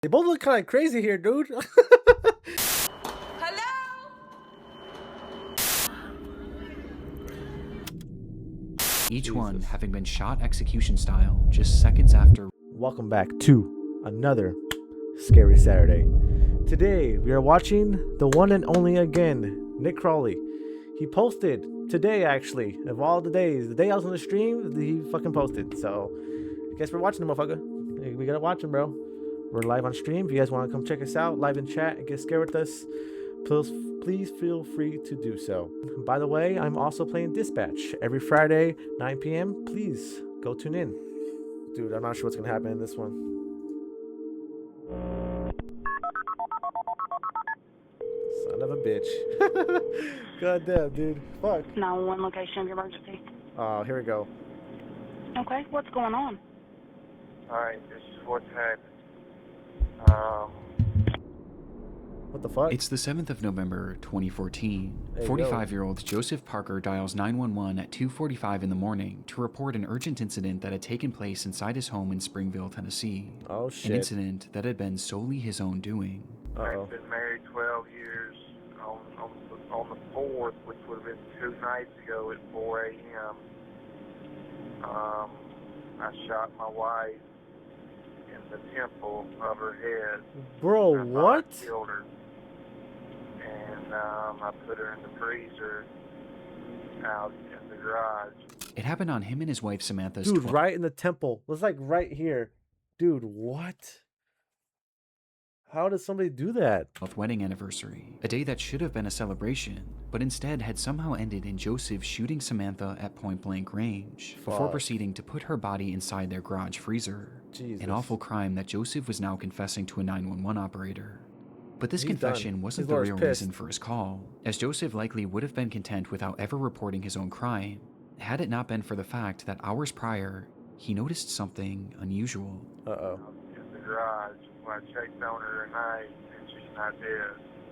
They both look kind of crazy here, dude. Hello? Each one having been shot execution style just seconds after. Welcome back to another Scary Saturday. Today we are watching the one and only again, Nick Crowley. He posted today, actually, of all the days, the day I was on the stream, he fucking posted. So, I guess we're watching the motherfucker. We gotta watch him, bro. We're live on stream. If you guys want to come check us out, live in chat, and get scared with us, please feel free to do so. By the way, I'm also playing Dispatch every Friday, 9 p.m. Please go tune in. Dude, I'm not sure what's gonna happen in this one. Son of a bitch. God damn, dude. Fuck. 911 location of your emergency. Oh, here we go. Okay, what's going on? Alright, this is what's happened. What the fuck? It's the 7th of November, 2014. Hey, 45-year-old Joseph Parker dials 911 at 2:45 in the morning to report an urgent incident that had taken place inside his home in Springville, Tennessee. Oh, An shit. incident that had been solely his own doing. Uh-oh. I've been married 12 years. On the 4th, which would have been 2 nights ago at 4 a.m., I shot my wife in the temple of her head. Bro, I thought what? I killed her. And I put her in the freezer out in the garage. It happened on him and his wife Samantha's Dude, 12th right in the temple. It was like right here. Dude, what? How did somebody do that? wedding anniversary, a day that should have been a celebration, but instead had somehow ended in Joseph shooting Samantha at point-blank range before Fuck. proceeding to put her body inside their garage freezer. Jesus. An awful crime that Joseph was now confessing to a 911 operator. But this He's confession done. wasn't His the lawyer's real pissed. reason for his call, as Joseph likely would have been content without ever reporting his own crime, had it not been for the fact that hours prior, he noticed something unusual. Uh-oh. In the garage. When I checked on her tonight, and she's not dead.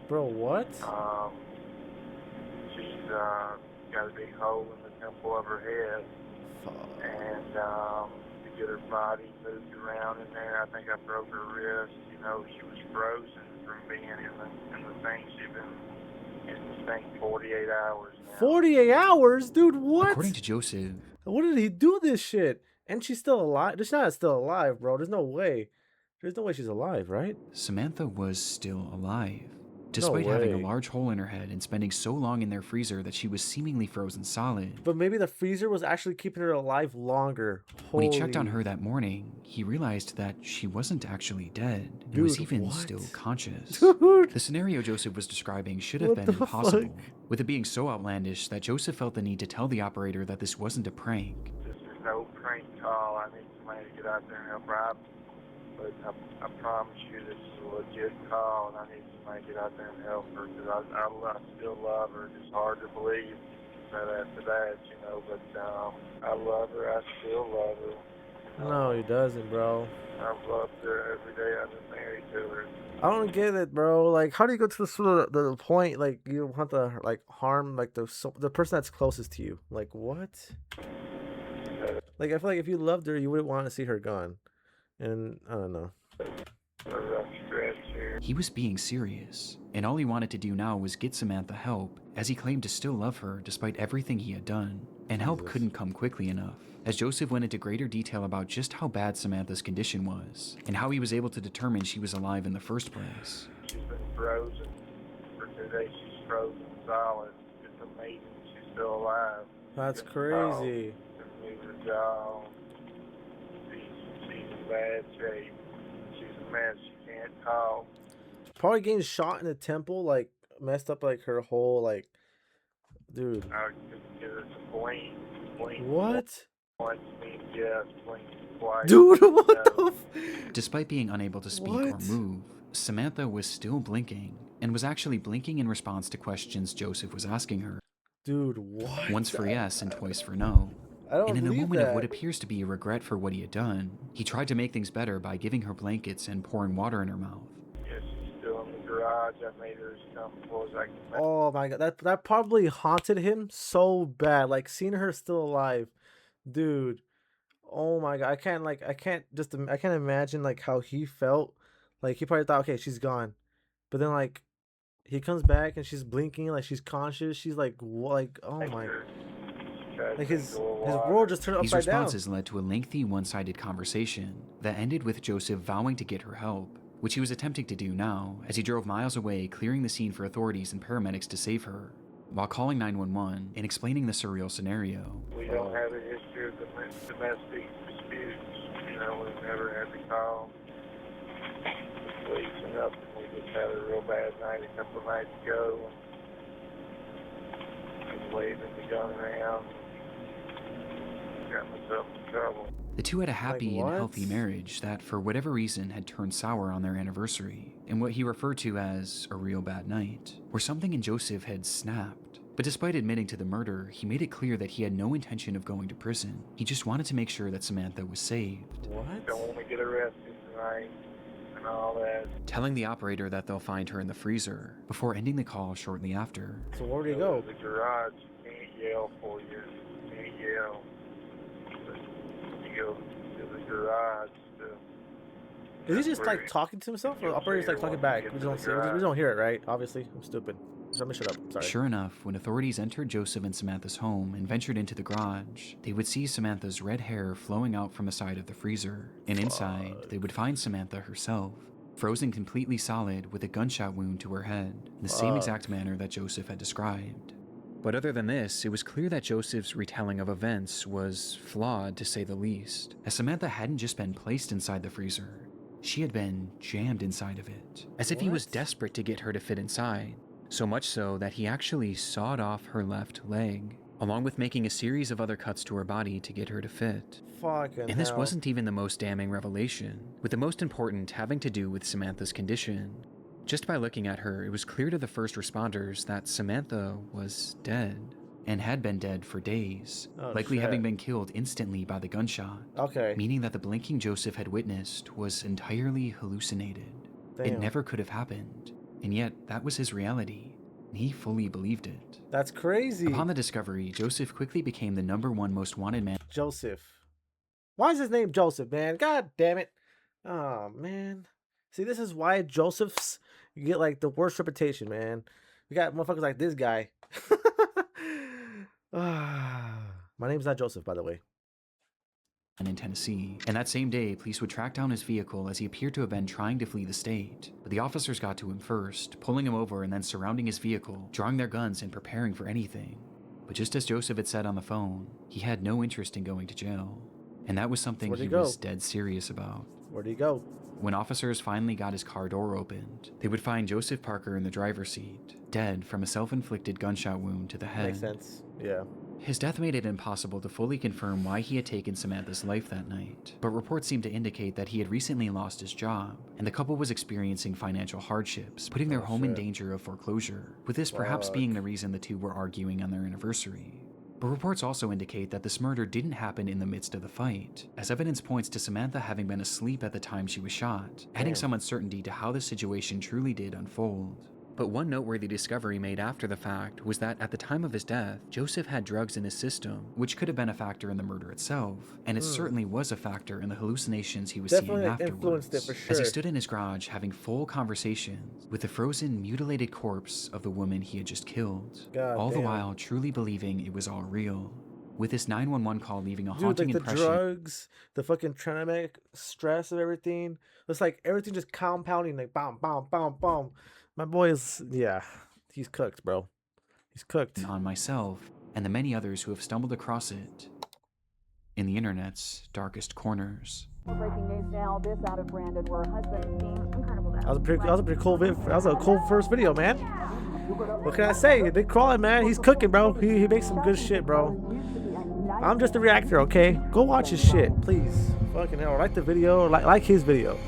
Bro, what? She's got a big hole in the temple of her head, Fuck. and to get her body moved around in there, I think I broke her wrist. You know, she was frozen from being in the thing. She'd been in this thing 48 hours now. 48 hours? Dude, what? According to Joseph, What did he do this shit? And she's still alive? She's not still alive, bro. There's no way. There's no way she's alive, right? Samantha was still alive, despite having a way. large hole in her head and spending so long in their freezer that she was seemingly frozen solid. But maybe the freezer was actually keeping her alive longer. When he checked on Holy- her that morning, he realized that she wasn't actually dead and was Dude, even what? still conscious. Dude. The scenario Joseph was describing should have What been the impossible, fuck? with it being so outlandish that Joseph felt the need to tell the operator that this wasn't a prank. This is no prank call. I need somebody to get out there and help her out. But I promise you, this is a legit call, and I need somebody to get out there and help her, because I still love her. It's hard to believe that after that, you know, but I love her. I still love her. No, he doesn't, bro. I've loved her every day I've been married to her. I don't get it, bro. Like, how do you go to the point, like, you want to, like, harm, like, the person that's closest to you? Like, what? Like, I feel like if you loved her, you wouldn't want to see her gone. And, I don't know. A rough stretch here. He was being serious, and all he wanted to do now was get Samantha help, as he claimed to still love her despite everything he had done. And help Jesus. couldn't come quickly enough, as Joseph went into greater detail about just how bad Samantha's condition was, and how he was able to determine she was alive in the first place. She's been frozen for 2 days. She's frozen solid. It's amazing she's still alive. That's She's crazy. Move her jaw. She's in bad shape. She's a mess. She can't talk. Probably getting shot in the temple, like, messed up, like, her whole, like, dude. I could get her to blink. Blink What? once, means yes. Blink twice. Dude, what no. the f- Despite being unable to speak or What? move, Samantha was still blinking, and was actually blinking in response to questions Joseph was asking her, Dude, what? once for yes and twice for no. I don't And in the believe moment that. of what appears to be a regret for what he had done, he tried to make things better by giving her blankets and pouring water in her mouth. Yes, she's still in the garage. I made her as comfortable as I can make. Oh my god, that probably haunted him so bad. Like seeing her still alive, dude. Oh my god, I can't imagine like how he felt, Like he probably thought, okay, she's gone, but then like he comes back and she's blinking, like she's conscious. She's like, like, oh my, like his world just turned These upside down. responses led to a lengthy one-sided conversation that ended with Joseph vowing to get her help, which he was attempting to do now as he drove miles away, clearing the scene for authorities and paramedics to save her, while calling 911 and explaining the surreal scenario. We don't have a history of domestic disputes. You know, we've never had to call the police or nothing. We just had a real bad night a couple of nights ago. I was waving the gun around. Got myself in trouble. The two had a happy Like, and what? healthy marriage that, for whatever reason, had turned sour on their anniversary, in what he referred to as a real bad night, where something in Joseph had snapped. But despite admitting to the murder, he made it clear that he had no intention of going to prison. He just wanted to make sure that Samantha was saved. What? Don't want to get arrested tonight and all that. Telling the operator that they'll find her in the freezer, before ending the call shortly after. So where do you go? The garage, you can't yell for you. You can't yell. But you go to the garage to... Is he just like talking to himself, or the operator's like talking back? We just don't see. We just don't hear it, right? Obviously, I'm stupid. So I'm gonna shut up. Sorry. Sure enough, when authorities entered Joseph and Samantha's home and ventured into the garage, they would see Samantha's red hair flowing out from the side of the freezer. And inside, they would find Samantha herself, frozen completely solid with a gunshot wound to her head, in the same exact manner that Joseph had described. But other than this, it was clear that Joseph's retelling of events was flawed, to say the least, as Samantha hadn't just been placed inside the freezer, she had been jammed inside of it, as if he was What? desperate to get her to fit inside. So much so that he actually sawed off her left leg, along with making a series of other cuts to her body to get her to fit. Fucking And this hell. wasn't even the most damning revelation, with the most important having to do with Samantha's condition. Just by looking at her, it was clear to the first responders that Samantha was dead, and had been dead for days, Oh, likely shit. having been killed instantly by the gunshot, Okay. meaning that the blinking Joseph had witnessed was entirely hallucinated. It Damn. never could have happened, and yet that was his reality, and he fully believed it. That's crazy. Upon the discovery, Joseph quickly became the #1 most wanted man Joseph. Why is his name Joseph, man? God damn it. Oh, man. See, this is why Josephs get like the worst reputation, man. We got motherfuckers like this guy. My name's not Joseph, by the way. in Tennessee, and that same day, police would track down his vehicle as he appeared to have been trying to flee the state. But the officers got to him first, pulling him over and then surrounding his vehicle, drawing their guns and preparing for anything. But just as Joseph had said on the phone, he had no interest in going to jail. And that was something Where'd he he go? was dead serious about. Where'd he go? When officers finally got his car door opened, they would find Joseph Parker in the driver's seat, dead from a self-inflicted gunshot wound to the head. Makes sense. Yeah. His death made it impossible to fully confirm why he had taken Samantha's life that night, but reports seemed to indicate that he had recently lost his job, and the couple was experiencing financial hardships, putting their home in danger of foreclosure, with this perhaps being the reason the two were arguing on their anniversary. But reports also indicate that this murder didn't happen in the midst of the fight, as evidence points to Samantha having been asleep at the time she was shot, adding some uncertainty to how the situation truly did unfold. But one noteworthy discovery made after the fact was that at the time of his death, Joseph had drugs in his system, which could have been a factor in the murder itself, and it certainly was a factor in the hallucinations he was Definitely seeing afterwards. influenced it for sure. As he stood in his garage having full conversations with the frozen, mutilated corpse of the woman he had just killed, God all the damn. while truly believing it was all real. With this 911 call leaving a Dude, haunting like the impression. drugs, the fucking traumatic stress of everything. It's like everything just compounding, like bam, bam, bam, bam. My boy is, yeah, he's cooked, bro. He's cooked. On myself and the many others who have stumbled across it in the internet's darkest corners. Breaking news now, this out of Brandon, where a husband is being incredible. That was a pretty cool vid. That was a cool first video, man. What can I say? Nick Crowley, man, he's cooking, bro. He makes some good shit, bro. I'm just a reactor, okay? Go watch his shit, please. Fucking hell, like the video, like his video,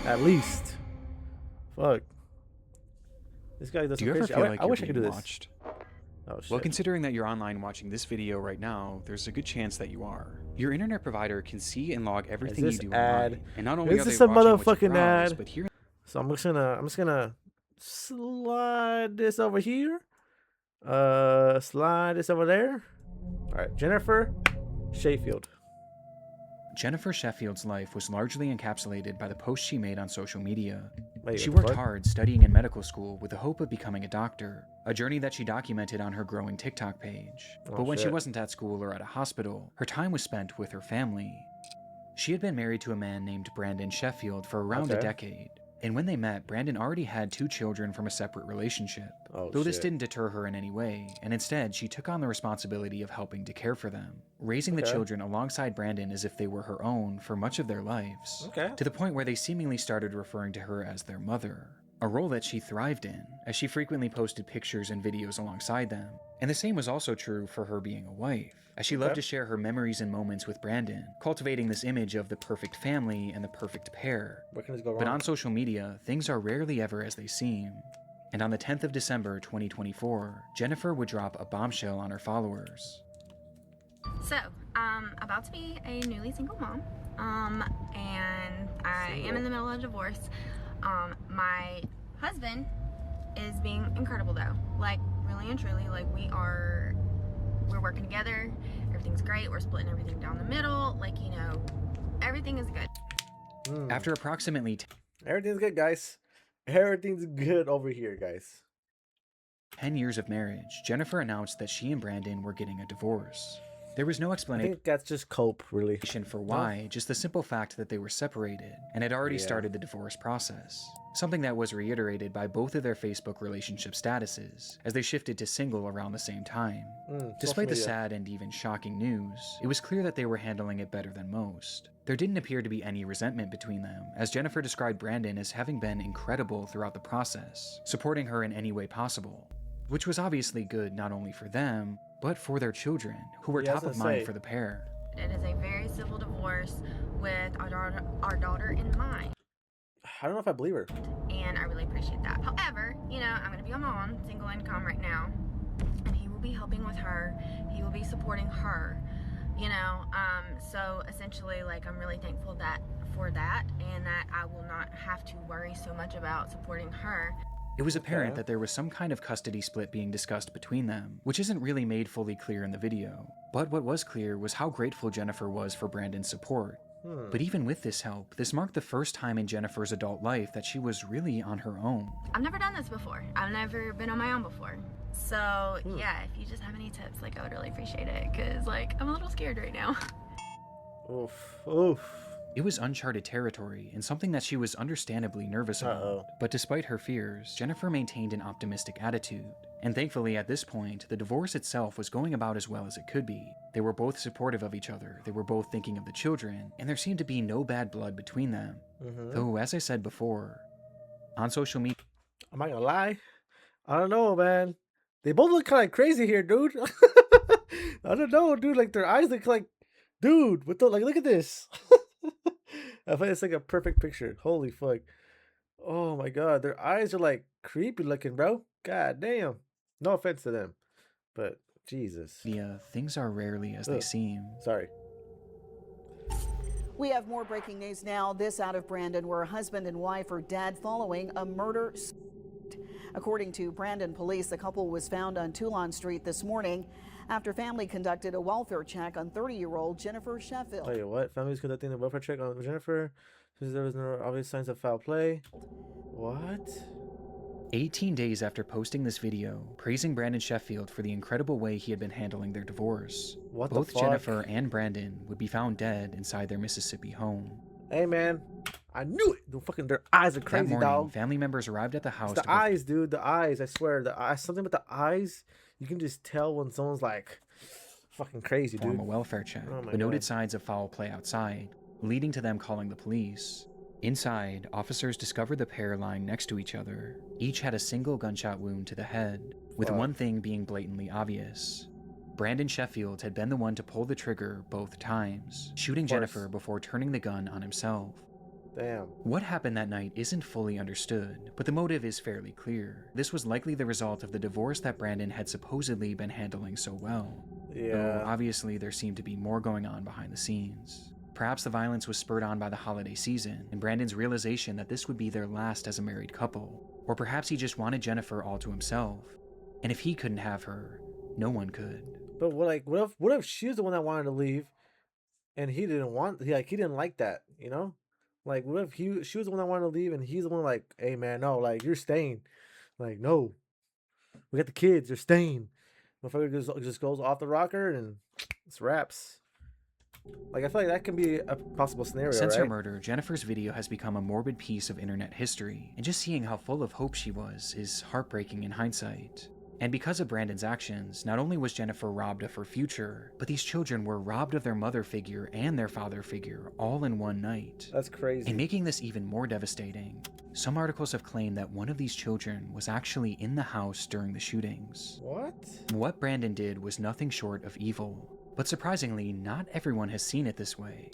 at least. Fuck. This guy does Do some you ever crazy. feel I like wish I you're could do being this. watched? Oh shit. Well, considering that you're online watching this video right now, there's a good chance that you are. Your internet provider can see and log everything you this do ad? online, and not only Is are this they a watching what you motherfucking browse, ad? but here So I'm just gonna slide this over here. Slide this over there. All right, Jennifer Sheffield. Jennifer Sheffield's life was largely encapsulated by the posts she made on social media. Wait, She what the worked fuck? hard studying in medical school with the hope of becoming a doctor, a journey that she documented on her growing TikTok page. Oh, But when she shit. wasn't at school or at a hospital, her time was spent with her family. She had been married to a man named Brandon Sheffield for around a Okay. decade, and when they met, Brandon already had 2 children from a separate relationship. Oh, Though this shit. didn't deter her in any way, and instead she took on the responsibility of helping to care for them, raising the Okay. children alongside Brandon as if they were her own for much of their lives, Okay. to the point where they seemingly started referring to her as their mother, a role that she thrived in, as she frequently posted pictures and videos alongside them. And the same was also true for her being a wife, as she loved Okay. to share her memories and moments with Brandon, cultivating this image of the perfect family and the perfect pair. What can this go wrong? But on social media, things are rarely ever as they seem. And on the 10th of December 2024, Jennifer would drop a bombshell on her followers. So, about to be a newly single mom, and I am in the middle of a divorce. My husband is being incredible though, like really and truly, like we're working together, everything's great, we're splitting everything down the middle, like, you know, everything is good. After approximately Everything's good, guys. Everything's good over here, guys. 10 years of marriage, Jennifer announced that she and Brandon were getting a divorce. There was no I explanation think that's just cope, really. for why, just the simple fact that they were separated and had already Yeah. started the divorce process. Something that was reiterated by both of their Facebook relationship statuses as they shifted to single around the same time. Despite the social media. sad and even shocking news, it was clear that they were handling it better than most. There didn't appear to be any resentment between them, as Jennifer described Brandon as having been incredible throughout the process, supporting her in any way possible, which was obviously good not only for them, but for their children, who were Yeah, I was top of gonna mind say. for the pair. It is a very civil divorce with our daughter in mind, I don't know if I believe her. and I really appreciate that. However, you know, I'm gonna be a mom, single income right now, and he will be helping with her, he will be supporting her, you know, so essentially, like, I'm really thankful for that, and that I will not have to worry so much about supporting her. It was apparent Okay. that there was some kind of custody split being discussed between them, which isn't really made fully clear in the video. But what was clear was how grateful Jennifer was for Brandon's support. But even with this help, this marked the first time in Jennifer's adult life that she was really on her own. I've never done this before. I've never been on my own before. So, yeah, if you just have any tips, like, I would really appreciate it, because, like, I'm a little scared right now. Oof. Oof. It was uncharted territory and something that she was understandably nervous about. Uh-oh. But despite her fears, Jennifer maintained an optimistic attitude. And thankfully, at this point, the divorce itself was going about as well as it could be. They were both supportive of each other, they were both thinking of the children, and there seemed to be no bad blood between them. Though, as I said before, on social media, I'm not gonna lie. I don't know, man. They both look kind of crazy here, dude. I don't know, dude. Like their eyes look like, dude. What the? Like, look at this. I think it's like a perfect picture. Holy fuck. Oh my god, their eyes are like creepy looking, bro. God damn. No offense to them, but Jesus. things are rarely as they Ugh. seem. Sorry. We have more breaking news now. This out of Brandon, where a husband and wife are dead following a murder. According to Brandon police, the couple was found on Toulon Street this morning after family conducted a welfare check on 30-year-old Jennifer Sheffield. Wait, what? Family's conducting a welfare check on Jennifer since there was no obvious signs of foul play. What? 18 days after posting this video, praising Brandon Sheffield for the incredible way he had been handling their divorce, What the both fuck? Jennifer and Brandon would be found dead inside their Mississippi home. Hey, man. I knew it. The fucking their eyes are That crazy, morning, dog. family members arrived at the house It's to the eyes, dude. The eyes. I swear. The eyes. Something with the eyes. You can just tell when someone's like fucking crazy, perform dude. a welfare check, Oh my but noted God. signs of foul play outside, leading to them calling the police. Inside, officers discovered the pair lying next to each other. Each had a single gunshot wound to the head, with Fuck. one thing being blatantly obvious. Brandon Sheffield had been the one to pull the trigger both times, shooting Of course. Jennifer before turning the gun on himself. Damn. What happened that night isn't fully understood, but the motive is fairly clear. This was likely the result of the divorce that Brandon had supposedly been handling so well. Though Yeah. obviously there seemed to be more going on behind the scenes. Perhaps the violence was spurred on by the holiday season and Brandon's realization that this would be their last as a married couple. Or perhaps he just wanted Jennifer all to himself. And if he couldn't have her, no one could. But what if she was the one that wanted to leave? and he didn't want, he didn't like that, you know? Like, what if she was the one that wanted to leave, and he's the one like, hey man, no, like you're staying. Like, no, we got the kids, they're staying. Motherfucker just goes off the rocker and it's wraps. Like, I feel like that can be a possible scenario, Since her right? murder, Jennifer's video has become a morbid piece of internet history, and just seeing how full of hope she was is heartbreaking in hindsight. And because of Brandon's actions, not only was Jennifer robbed of her future, but these children were robbed of their mother figure and their father figure all in one night. That's crazy. And making this even more devastating, some articles have claimed that one of these children was actually in the house during the shootings. What? What Brandon did was nothing short of evil. But surprisingly, not everyone has seen it this way,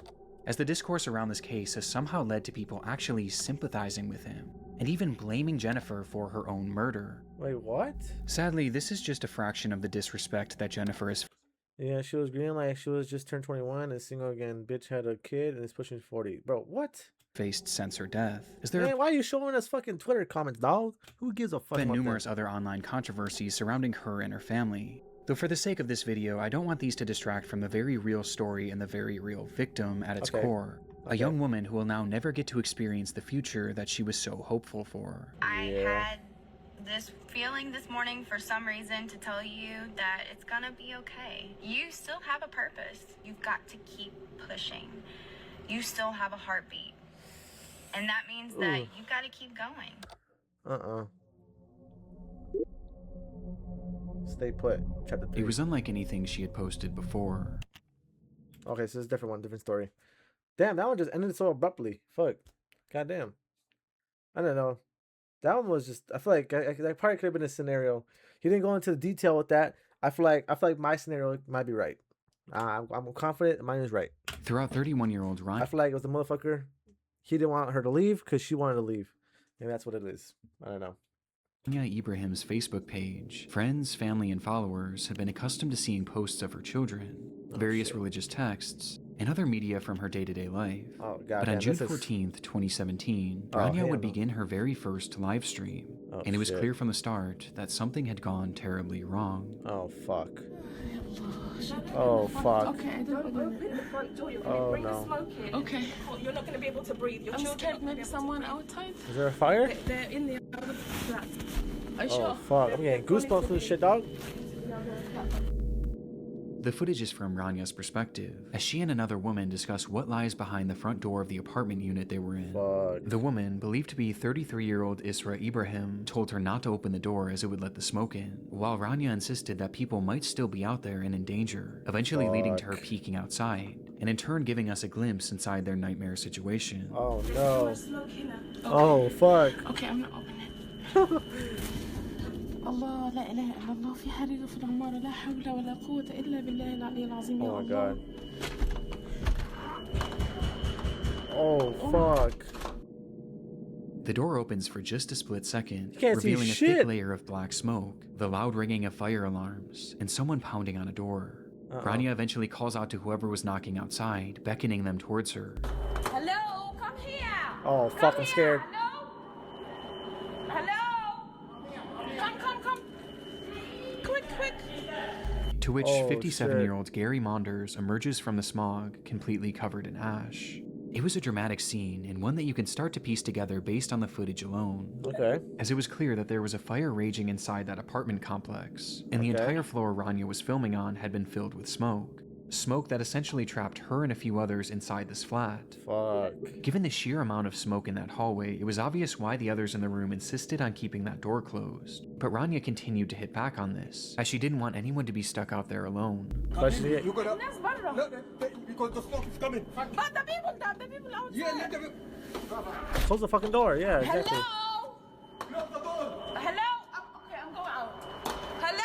as the discourse around this case has somehow led to people actually sympathizing with him, and even blaming Jennifer for her own murder. Wait, what? Sadly, this is just a fraction of the disrespect that Jennifer has Yeah, she was green like she was just turned 21 and single again. Bitch had a kid and is pushing 40. Bro, what? faced since her death. Is there Man, why are you showing us fucking Twitter comments, dog? Who gives a fuck been about numerous that? other online controversies surrounding her and her family. Though for the sake of this video, I don't want these to distract from the very real story and the very real victim at its Okay. core. A young woman who will now never get to experience the future that she was so hopeful for. I Yeah. had this feeling this morning for some reason to tell you that it's gonna be okay. You still have a purpose. You've got to keep pushing. You still have a heartbeat. And that means that Ooh. you've got to keep going. Stay put. Chapter 3. It was unlike anything she had posted before. Okay, so it's a different one, different story. Damn, that one just ended so abruptly. Fuck. Goddamn. I don't know. That one was just, I feel like that probably could have been a scenario. He didn't go into the detail with that. I feel like my scenario might be right. I'm confident mine is right. Throughout 31-year-old I Ryan feel like it was the motherfucker. He didn't want her to leave because she wanted to leave. Maybe that's what it is. I don't know. Ibrahim's Facebook page, friends, family, and followers have been accustomed to seeing posts of her children, various religious texts, and other media from her day-to-day life. Oh, But goddamn. on June 14th, 2017, Oh, Rania hell would no. begin her very first live stream, Oh, and it was shit. clear from the start that something had gone terribly wrong. Oh, fuck. Oh, fuck. Okay, I don't open the front door. You're Oh, bring the no. smoke in. Okay. You're not going to be able to breathe. Your children scared maybe someone outside. Is there a fire? They're in the other flat. Are you Oh, sure? fuck. I'm getting goosebumps from this shit, dog. The footage is from Rania's perspective, as she and another woman discuss what lies behind the front door of the apartment unit they were in. Fuck. The woman, believed to be 33-year-old Isra Ibrahim, told her not to open the door as it would let the smoke in, while Rania insisted that people might still be out there and in danger, eventually leading to her Fuck. peeking outside, and in turn giving us a glimpse inside their nightmare situation. Oh, no. Smoke in it. Oh, fuck. Okay, I'm not opening it. الله لا إله إلا الله في حريق في العمارة لا حول ولا قوة إلا بالله العلي العظيم يا Oh, my الله. God. Oh, fuck. The door opens for just a split second, You can't see revealing a shit. thick layer of black smoke, the loud ringing of fire alarms, and someone pounding on a door. Rania eventually calls out to whoever was knocking outside, beckoning them towards her. Hello, come here. Oh, fuck, I'm scared. Hello. Come. Quick. To which Oh, 57-year-old Gary Maunders emerges from the smog, completely covered in ash. It was a dramatic scene, and one that you can start to piece together based on the footage alone, Okay. as it was clear that there was a fire raging inside that apartment complex, and the Okay. entire floor Rania was filming on had been filled with smoke. Smoke that essentially trapped her and a few others inside this flat. Fuck. Given the sheer amount of smoke in that hallway, it was obvious why the others in the room insisted on keeping that door closed. But Rania continued to hit back on this, as she didn't want anyone to be stuck out there alone. Especially, You gotta. No, because the smoke is coming. But the people outside. Yeah, let them. close the fucking door. Yeah, exactly. Hello. Close the door. Hello. Okay, I'm going out. Hello.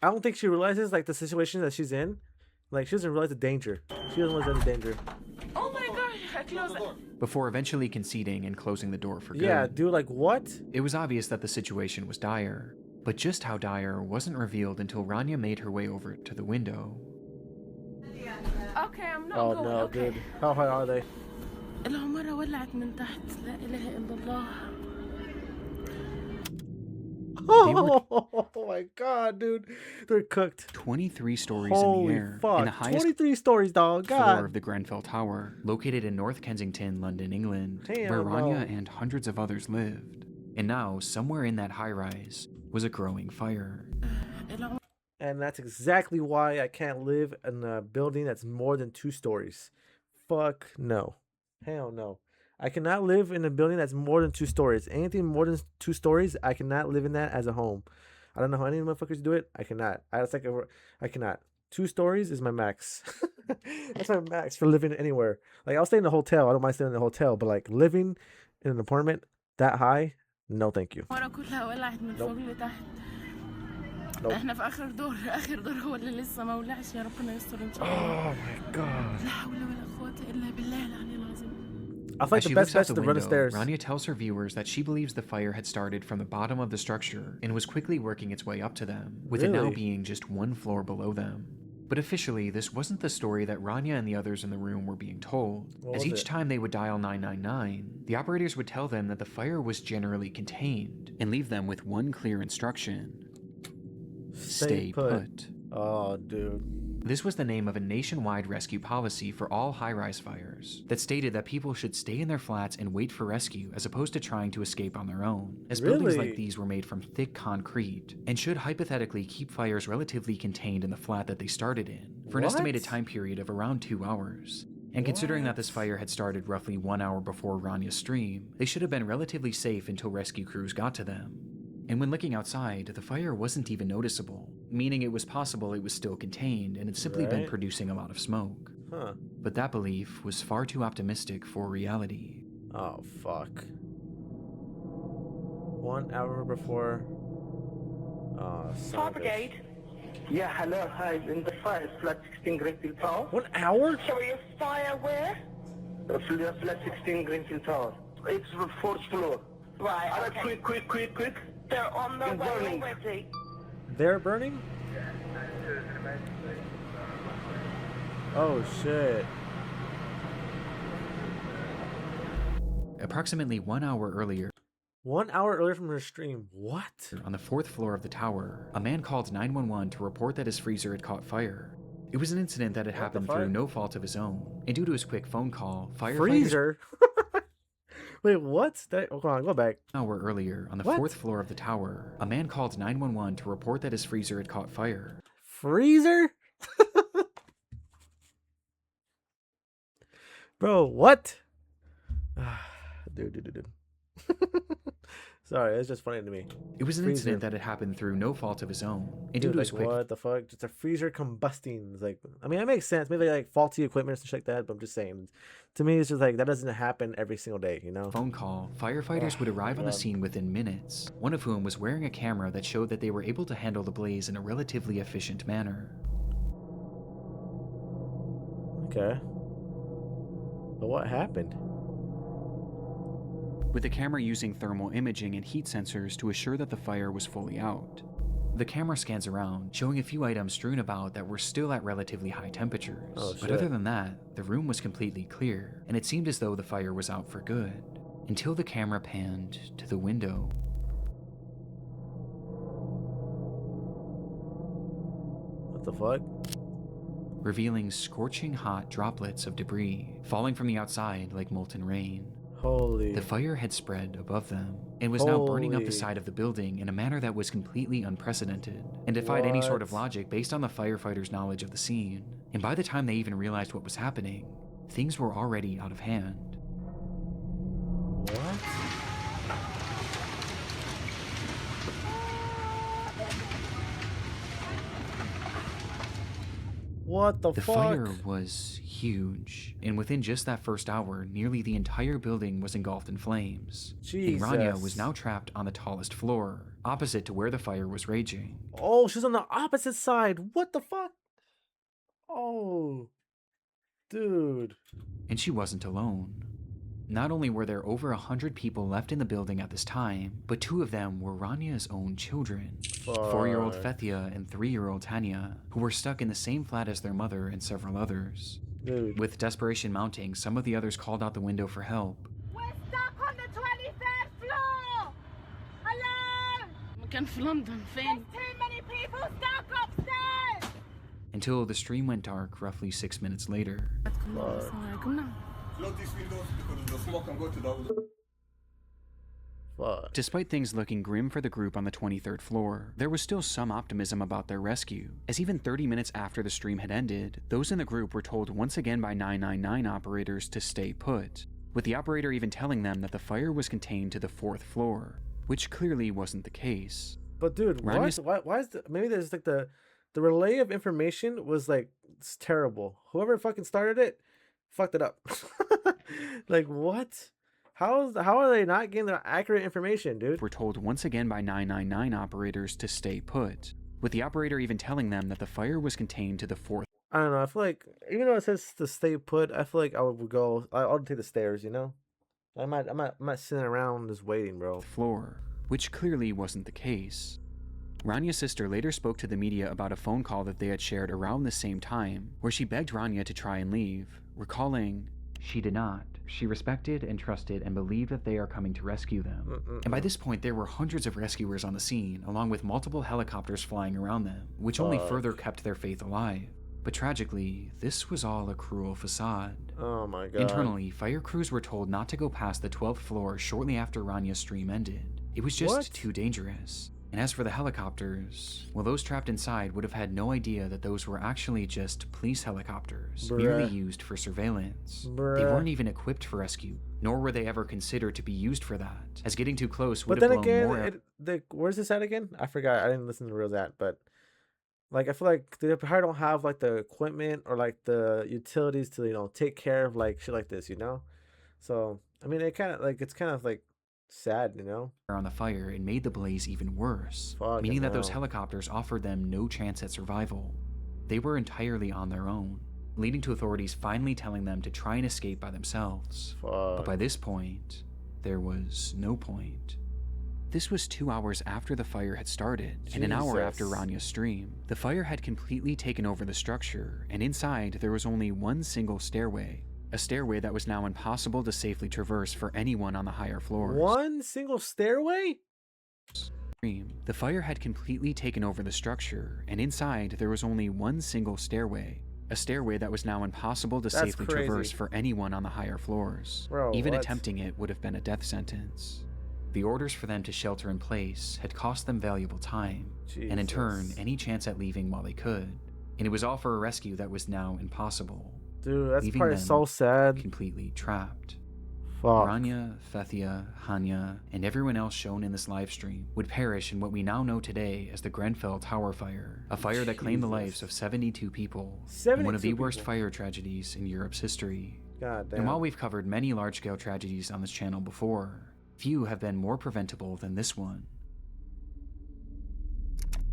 I don't think she realizes, like, the situation that she's in. Like, she doesn't realize the danger. She doesn't realize the danger. Oh my God! I closed it. Before eventually conceding and closing the door for good. Yeah, dude, like, what? It was obvious that the situation was dire, but just how dire wasn't revealed until Rania made her way over to the window. Okay, I'm not Oh, going. no, Okay. dude. How high are they? العمارة ولعت من تحت لا إله إلا الله. Oh my god, dude. They're cooked. 23 stories in Holy the air, fuck. and the highest 23 stories, dog. floor God. of the Grenfell Tower, located in North Kensington, London, England, Damn, where Rania bro. and hundreds of others lived. And now, somewhere in that high-rise, was a growing fire. And that's exactly why I can't live in a building that's more than 2 stories. Fuck no. Hell no. I cannot live in a building that's more than 2 stories. Anything more than 2 stories, I cannot live in that as a home. I don't know how any motherfuckers do it. I cannot. I cannot. 2 stories is my max. That's my max for living anywhere. Like, I'll stay in a hotel. I don't mind staying in a hotel, but like living in an apartment that high, no thank you. Nope. احنا في اخر دور هو اللي لسه ما ولعش يا ربنا يستر ان شاء الله. Oh my god. لا حول ولا قوة الا بالله العلي العظيم. I feel like As the she best looks out bet's the to run the window, stairs. Rania tells her viewers that she believes the fire had started from the bottom of the structure and was quickly working its way up to them, with it now Really? being just 1 floor below them. But officially, this wasn't the story that Rania and the others in the room were being told. What As was each it? time they would dial 999, the operators would tell them that the fire was generally contained and leave them with one clear instruction: stay put. Oh, dude. This was the name of a nationwide rescue policy for all high-rise fires that stated that people should stay in their flats and wait for rescue as opposed to trying to escape on their own, as buildings Really? like these were made from thick concrete and should hypothetically keep fires relatively contained in the flat that they started in for an What? estimated time period of around 2 hours. And considering that this fire had started roughly 1 hour before Rania's stream, they should have been relatively safe until rescue crews got to them. And when looking outside, the fire wasn't even noticeable, meaning it was possible it was still contained and had simply been Right. producing a lot of smoke. Huh. But that belief was far too optimistic for reality. Oh, fuck. 1 hour before. Oh, son of a bitch. Yeah, hello, hi, in the fire, flat 16 Greenfield Tower. 1 hour? Sorry, fire where? Flat 16 Greenfield Tower. It's the 4th floor. Right, okay. Quick. They're on the way already. They're burning? Oh, shit. Approximately 1 hour earlier, 1 hour earlier from her stream. What? on the 4th floor of the tower, a man called 911 to report that his freezer had caught fire. It was an incident that had What the happened fuck? through no fault of his own, and due to his quick phone call, firefighters Freezer? Wait, what? Hold on, go back. An hour earlier, on the What? 4th floor of the tower, a man called 911 to report that his freezer had caught fire. Freezer? Bro, what? Dude. Sorry, it's just funny to me. It was an Freezer. incident that had happened through no fault of his own, and due Dude, to like, his quick what the fuck? Just a freezer combusting. It's like, I mean, it makes sense. Maybe like faulty equipment and shit like that, but I'm just saying. To me, it's just like, that doesn't happen every single day, you know? phone call, firefighters would arrive on the God. scene within minutes, one of whom was wearing a camera that showed that they were able to handle the blaze in a relatively efficient manner. Okay. But what happened? With the camera using thermal imaging and heat sensors to assure that the fire was fully out. The camera scans around, showing a few items strewn about that were still at relatively high temperatures. Oh, but shit. other than that, the room was completely clear, and it seemed as though the fire was out for good, until the camera panned to the window. What the fuck? Revealing scorching hot droplets of debris falling from the outside like molten rain. Holy. The fire had spread above them and was now burning up the Holy. side of the building in a manner that was completely unprecedented and defied any sort of What? logic based on the firefighters' knowledge of the scene. And by the time they even realized what was happening, things were already out of hand. What? What the The fuck? fire was huge, and within just that first hour, nearly the entire building was engulfed in flames. And Rania was Jesus. now trapped on the tallest floor, opposite to where the fire was raging. Oh, she's on the opposite side. What the fuck? Oh. Dude. And she wasn't alone. Not only were there over 100 people left in the building at this time, but 2 of them were Rania's own children. 4-year-old Fuck. Fethia and 3-year-old Tanya, who were stuck in the same flat as their mother and several others. Dude. With desperation mounting, some of the others called out the window for help. We're stuck on the 23rd floor! Hello! كان في لندن فين؟ Until the stream went dark roughly 6 minutes later. كنا Close these windows because the smoke can go to the... Fuck. Despite things looking grim for the group on the 23rd floor, there was still some optimism about their rescue, as even 30 minutes after the stream had ended, those in the group were told once again by 999 operators to stay put, with the operator even telling them that the fire was contained to the 4th floor, which clearly wasn't the case. But dude, why is the, maybe there's like the relay of information was like, it's terrible. Whoever fucking started it fucked it up. Like, what? How are they not getting the accurate information, dude? Were told once again by 999 operators to stay put, with the operator even telling them that the fire was contained to the 4th. I don't know. I feel like even though it says to stay put, I feel like I would go. I'll take the stairs. You know, I'm not sitting around just waiting, bro. Floor, which clearly wasn't the case. Ranya's sister later spoke to the media about a phone call that they had shared around the same time, where she begged Rania to try and leave, recalling, "She did not. She respected and trusted and believed that they are coming to rescue them." And by this point, there were hundreds of rescuers on the scene, along with multiple helicopters flying around them, which only further kept their faith alive. But tragically, this was all a cruel facade. Oh my god. Internally, fire crews were told not to go past the 12th floor shortly after Ranya's stream ended. It was just too dangerous. And as for the helicopters, well, those trapped inside would have had no idea that those were actually just police helicopters, merely used for surveillance. They weren't even equipped for rescue, nor were they ever considered to be used for that, as getting too close would have blown more. Where's this at again? I forgot. I didn't listen to the real that, but like I feel like they probably don't have like the equipment or like the utilities to take care of like shit like this, So I mean, it's kind of like sad, on the fire and made the blaze even worse, meaning that those helicopters offered them no chance at survival. They were entirely on their own, leading to authorities finally telling them to try and escape by themselves. But by this point, there was no point. This was 2 hours after the fire had started, and an hour after Ranya's stream. The fire had completely taken over the structure, and inside there was only one single stairway. A stairway that was now impossible to safely traverse for anyone on the higher floors. One single stairway? The fire had completely taken over the structure, and inside there was only one single stairway. A stairway that was now impossible to safely traverse for anyone on the higher floors. Bro, even attempting it would have been a death sentence. The orders for them to shelter in place had cost them valuable time, and in turn, any chance at leaving while they could. And it was all for a rescue that was now impossible. Dude, that's probably so sad. Completely trapped. Fuck. Rania, Fethia, Hanya, and everyone else shown in this live stream would perish in what we now know today as the Grenfell Tower Fire, a fire that claimed the lives of 72 people, and one of the worst fire tragedies in Europe's history. God damn. And while we've covered many large-scale tragedies on this channel before, few have been more preventable than this one.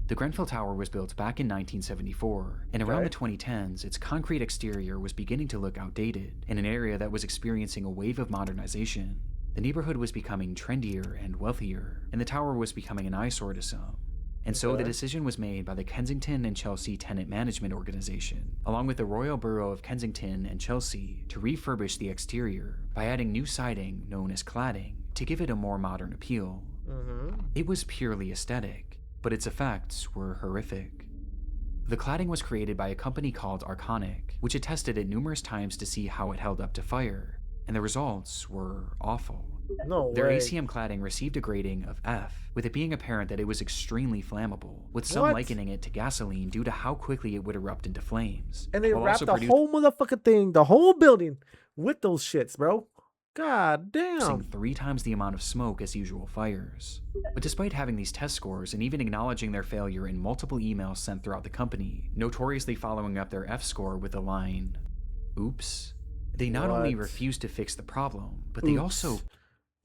The Grenfell Tower was built back in 1974, and around the 2010s, its concrete exterior was beginning to look outdated in an area that was experiencing a wave of modernization. The neighborhood was becoming trendier and wealthier, and the tower was becoming an eyesore to some. And so the decision was made by the Kensington and Chelsea Tenant Management Organization, along with the Royal Borough of Kensington and Chelsea, to refurbish the exterior by adding new siding known as cladding to give it a more modern appeal. It was purely aesthetic, but its effects were horrific. The cladding was created by a company called Arconic, which had tested it numerous times to see how it held up to fire, and the results were awful. No Their way. ACM cladding received a grading of F, with it being apparent that it was extremely flammable, with some likening it to gasoline due to how quickly it would erupt into flames. And they wrapped the whole motherfucking thing, the whole building, with those shits, bro. God damn. 3 times the amount of smoke as usual fires. But despite having these test scores and even acknowledging their failure in multiple emails sent throughout the company, notoriously following up their F score with the line, "Oops," they not only refused to fix the problem, but they also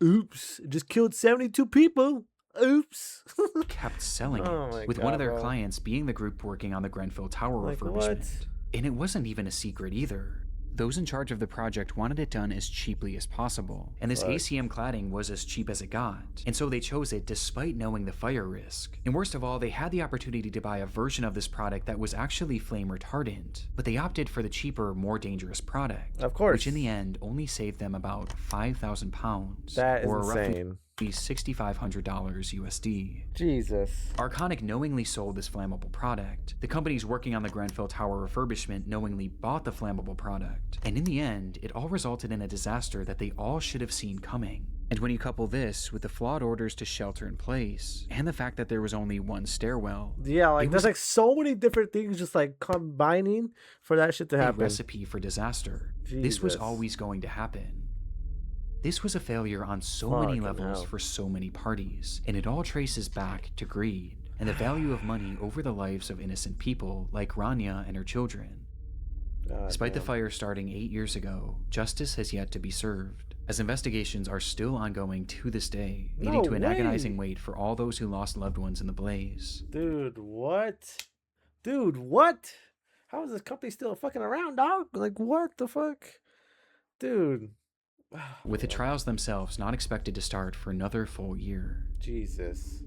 Oops, just killed 72 people. Oops. kept selling it, with one of their clients being the group working on the Grenfell Tower refurbishment. And it wasn't even a secret either. Those in charge of the project wanted it done as cheaply as possible, and this ACM cladding was as cheap as it got, and so they chose it despite knowing the fire risk. And worst of all, they had the opportunity to buy a version of this product that was actually flame retardant, but they opted for the cheaper, more dangerous product. Of course. Which in the end only saved them about £5,000. That is or insane. roughly $6,500 USD. Jesus. Arconic knowingly sold this flammable product. The companies working on the Grenfell Tower refurbishment knowingly bought the flammable product. And in the end, it all resulted in a disaster that they all should have seen coming. And when you couple this with the flawed orders to shelter in place, and the fact that there was only one stairwell, Yeah, like there's like so many different things just like combining for that shit to a happen. recipe for disaster. This was always going to happen. This was a failure on so many levels for so many parties, and it all traces back to greed and the value of money over the lives of innocent people like Rania and her children. Despite the fire starting 8 years ago, justice has yet to be served, as investigations are still ongoing to this day, leading to an agonizing wait for all those who lost loved ones in the blaze. Dude, what? Dude, what? How is this company still fucking around, dog? Like, what the fuck? Dude. With the trials themselves not expected to start for another full year. Jesus.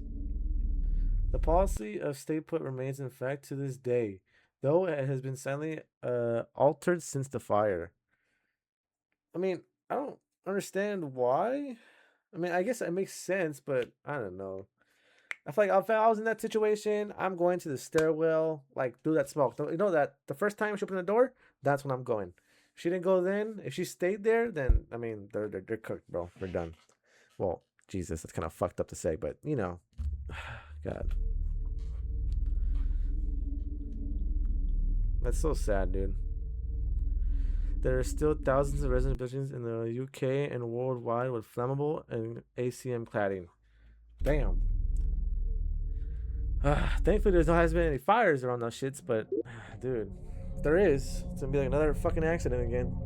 The policy of stay put remains in effect to this day, though it has been silently altered since the fire. I mean, I don't understand why. I mean, I guess it makes sense, but I don't know. I feel like if I was in that situation, I'm going to the stairwell, like, do that smoke. You know that the first time she opened the door, that's when I'm going. If she didn't go then, if she stayed there, then, I mean, they're cooked, bro. They're done. Well, Jesus, that's kind of fucked up to say, but, you know. God. That's so sad, dude. There are still thousands of resident buildings in the UK and worldwide with flammable and ACM cladding. Damn. Thankfully, there hasn't been any fires around those shits, but, dude, if there is, it's gonna be like another fucking accident again.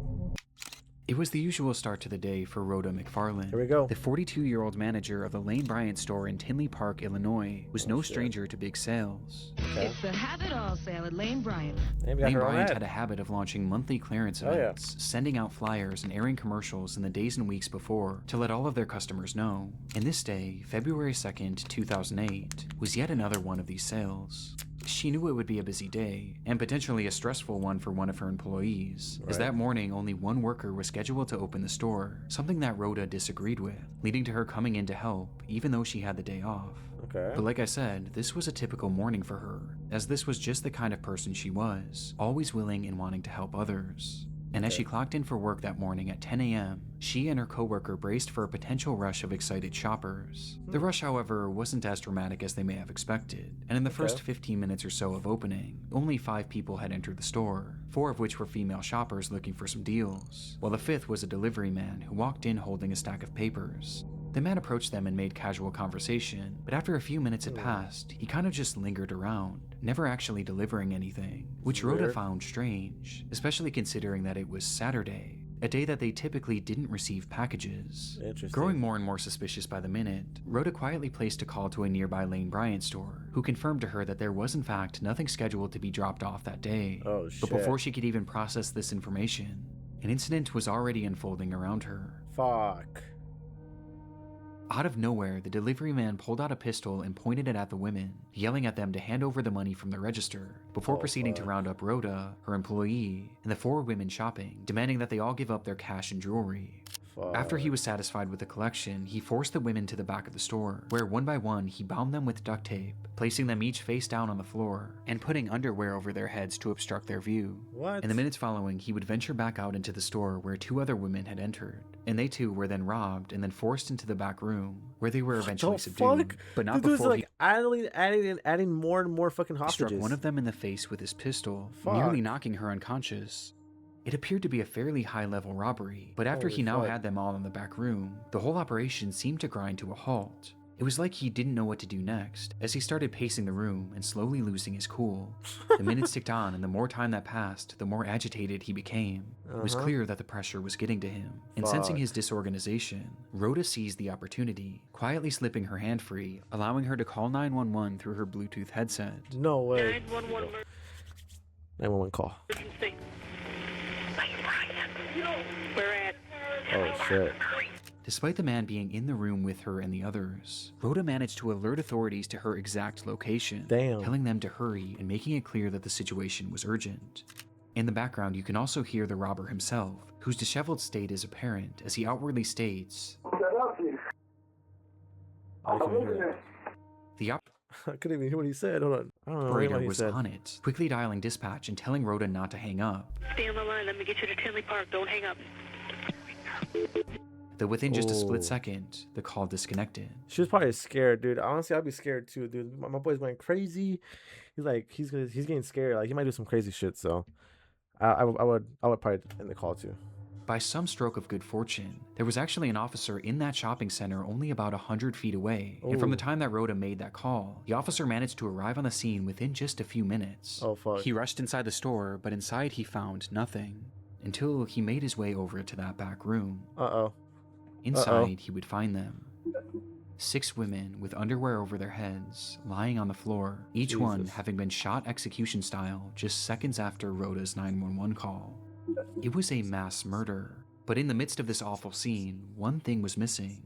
It was the usual start to the day for Rhoda McFarland. Here we go. The 42-year-old manager of the Lane Bryant store in Tinley Park, Illinois, was no stranger to big sales. Okay. It's the have it all sale at Lane Bryant. Lane Bryant had a habit of launching monthly clearance events, sending out flyers and airing commercials in the days and weeks before to let all of their customers know. And this day, February 2nd, 2008, was yet another one of these sales. She knew it would be a busy day, and potentially a stressful one for one of her employees, as that morning only one worker was scheduled to open the store, something that Rhoda disagreed with, leading to her coming in to help, even though she had the day off. Okay. But like I said, this was a typical morning for her, as this was just the kind of person she was, always willing and wanting to help others. And as she clocked in for work that morning at 10 a.m., she and her coworker braced for a potential rush of excited shoppers. The rush, however, wasn't as dramatic as they may have expected, and in the first 15 minutes or so of opening, only 5 people had entered the store, 4 of which were female shoppers looking for some deals, while the 5th was a delivery man who walked in holding a stack of papers. The man approached them and made casual conversation, but after a few minutes had passed, he kind of just lingered around, never actually delivering anything, which Rhoda found strange, especially considering that it was Saturday, a day that they typically didn't receive packages. Growing more and more suspicious by the minute, Rhoda quietly placed a call to a nearby Lane Bryant store, who confirmed to her that there was in fact nothing scheduled to be dropped off that day. Oh, shit. But before she could even process this information, an incident was already unfolding around her. Fuck. Out of nowhere, the delivery man pulled out a pistol and pointed it at the women, yelling at them to hand over the money from the register, before proceeding to round up Rhoda, her employee, and the 4 women shopping, demanding that they all give up their cash and jewelry. After he was satisfied with the collection, he forced the women to the back of the store, where one by one he bound them with duct tape, placing them each face down on the floor, and putting underwear over their heads to obstruct their view. In the minutes following, he would venture back out into the store where 2 other women had entered, and they too were then robbed and then forced into the back room, where they were eventually subdued, but not before he adding more and more fucking hostages. struck one of them in the face with his pistol, nearly knocking her unconscious. It appeared to be a fairly high-level robbery, but after he now had them all in the back room, the whole operation seemed to grind to a halt. It was like he didn't know what to do next, as he started pacing the room and slowly losing his cool. The minutes ticked on, and the more time that passed, the more agitated he became. It was clear that the pressure was getting to him, and sensing his disorganization, Rhoda seized the opportunity, quietly slipping her hand free, allowing her to call 911 through her Bluetooth headset. No way. 911 call. Oh shit. Despite the man being in the room with her and the others, Rhoda managed to alert authorities to her exact location, telling them to hurry and making it clear that the situation was urgent. In the background, you can also hear the robber himself, whose disheveled state is apparent as he outwardly states, I couldn't hear that. The I couldn't even hear what he said. Hold on. I don't know operator what he was said. on it, quickly dialing dispatch and telling Rhoda not to hang up. Stay on the line. Let me get you to Tinley Park. Don't hang up. Though within just a Oh. split second, the call disconnected. She was probably scared, dude. Honestly, I'd be scared too, dude. My boy's going crazy. He's getting scared. Like he might do some crazy shit. So, I would probably end the call too. By some stroke of good fortune, there was actually an officer in that shopping center only about 100 feet away. And from the time that Rhoda made that call, the officer managed to arrive on the scene within just a few minutes. Oh fuck. He rushed inside the store, but inside he found nothing. Until he made his way over to that back room. Uh-oh. Inside, he would find them. 6 women with underwear over their heads, lying on the floor, each one having been shot execution style just seconds after Rhoda's 911 call. It was a mass murder, but in the midst of this awful scene, one thing was missing.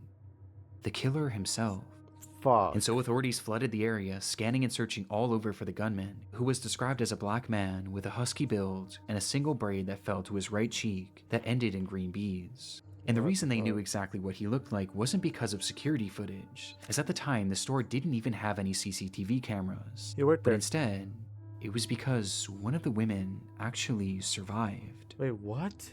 The killer himself. Fuck. And so authorities flooded the area, scanning and searching all over for the gunman, who was described as a black man with a husky build and a single braid that fell to his right cheek that ended in green beads. And the reason they knew exactly what he looked like wasn't because of security footage, as at the time the store didn't even have any CCTV cameras. You worked But there. instead, it was because one of the women actually survived. Wait, what?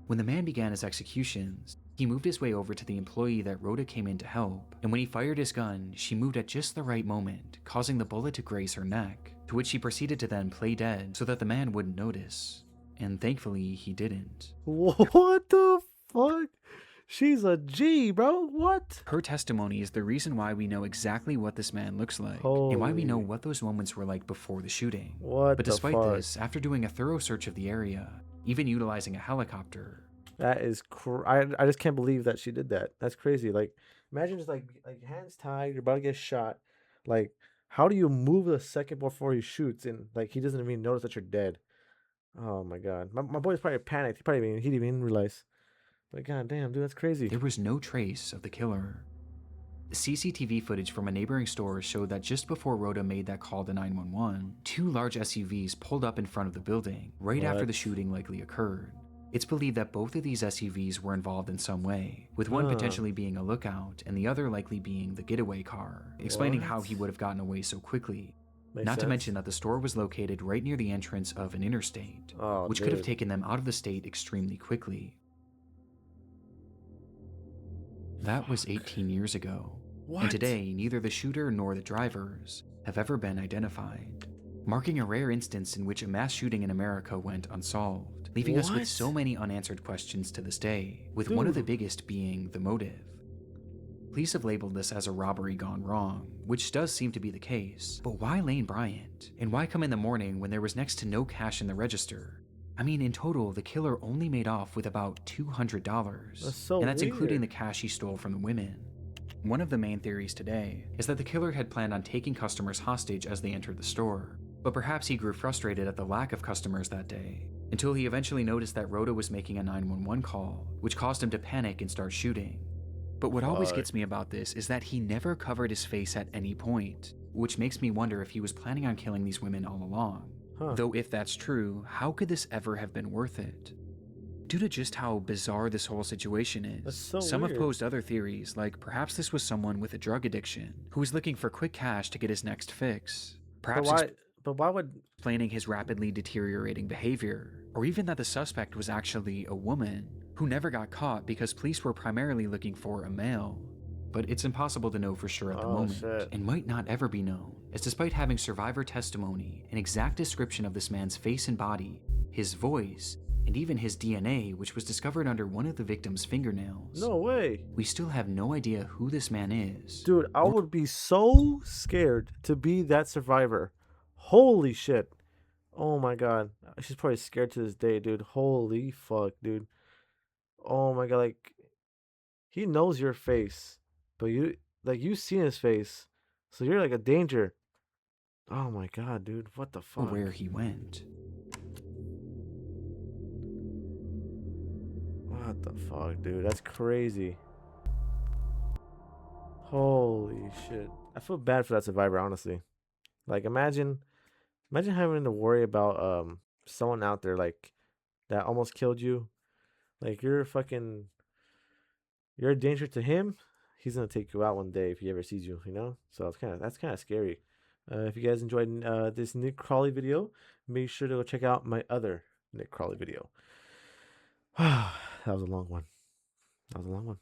When the man began his executions, he moved his way over to the employee that Rhoda came in to help, and when he fired his gun, she moved at just the right moment, causing the bullet to graze her neck, to which she proceeded to then play dead so that the man wouldn't notice. And thankfully, he didn't. What the fuck? She's a G, bro. What? Her testimony is the reason why we know exactly what this man looks like, and why we know what those moments were like before the shooting. What But the despite fuck? this, after doing a thorough search of the area, even utilizing a helicopter, That is I just can't believe that she did that. That's crazy. Like, imagine just like hands tied, you're about to get shot. Like, how do you move a second before he shoots and like he doesn't even notice that you're dead? Oh my god, my boy's probably panicked. He didn't even realize. But god damn, dude, that's crazy. there was no trace of the killer. CCTV footage from a neighboring store showed that just before Rhoda made that call to 911, 2 large SUVs pulled up in front of the building right after the shooting likely occurred. It's believed that both of these SUVs were involved in some way, with one potentially being a lookout and the other likely being the getaway car, explaining how he would have gotten away so quickly. Not to mention that the store was located right near the entrance of an interstate, which could have taken them out of the state extremely quickly. That was 18 years ago, and today neither the shooter nor the drivers have ever been identified, marking a rare instance in which a mass shooting in America went unsolved, leaving us with so many unanswered questions to this day, with one of the biggest being the motive. Police have labeled this as a robbery gone wrong, which does seem to be the case, but why Lane Bryant? And why come in the morning when there was next to no cash in the register? I mean, in total, the killer only made off with about $200, That's so and that's weird. including the cash he stole from the women. One of the main theories today is that the killer had planned on taking customers hostage as they entered the store, but perhaps he grew frustrated at the lack of customers that day, until he eventually noticed that Rhoda was making a 911 call, which caused him to panic and start shooting. But what always gets me about this is that he never covered his face at any point, which makes me wonder if he was planning on killing these women all along. Though if that's true, how could this ever have been worth it? Due to just how bizarre this whole situation is, some have posed other theories, like perhaps this was someone with a drug addiction who was looking for quick cash to get his next fix. Perhaps But why would explaining his rapidly deteriorating behavior, or even that the suspect was actually a woman who never got caught because police were primarily looking for a male. But it's impossible to know for sure at the moment, and might not ever be known, as despite having survivor testimony, an exact description of this man's face and body, his voice, and even his DNA, which was discovered under one of the victim's fingernails. No way. We still have no idea who this man is. Dude, I would be so scared to be that survivor. Holy shit. Oh my god. She's probably scared to this day, dude. Holy fuck, dude. Oh my god, like he knows your face, but you've seen his face. So you're like a danger. Oh my god, dude. What the fuck? Where he went. What the fuck, dude? That's crazy. Holy shit. I feel bad for that survivor, honestly. Like imagine having to worry about someone out there like that almost killed you. Like you're a danger to him. he's gonna take you out one day if he ever sees you. You know, so that's kind of scary. If you guys enjoyed this Nick Crowley video, make sure to go check out my other Nick Crowley video. That was a long one.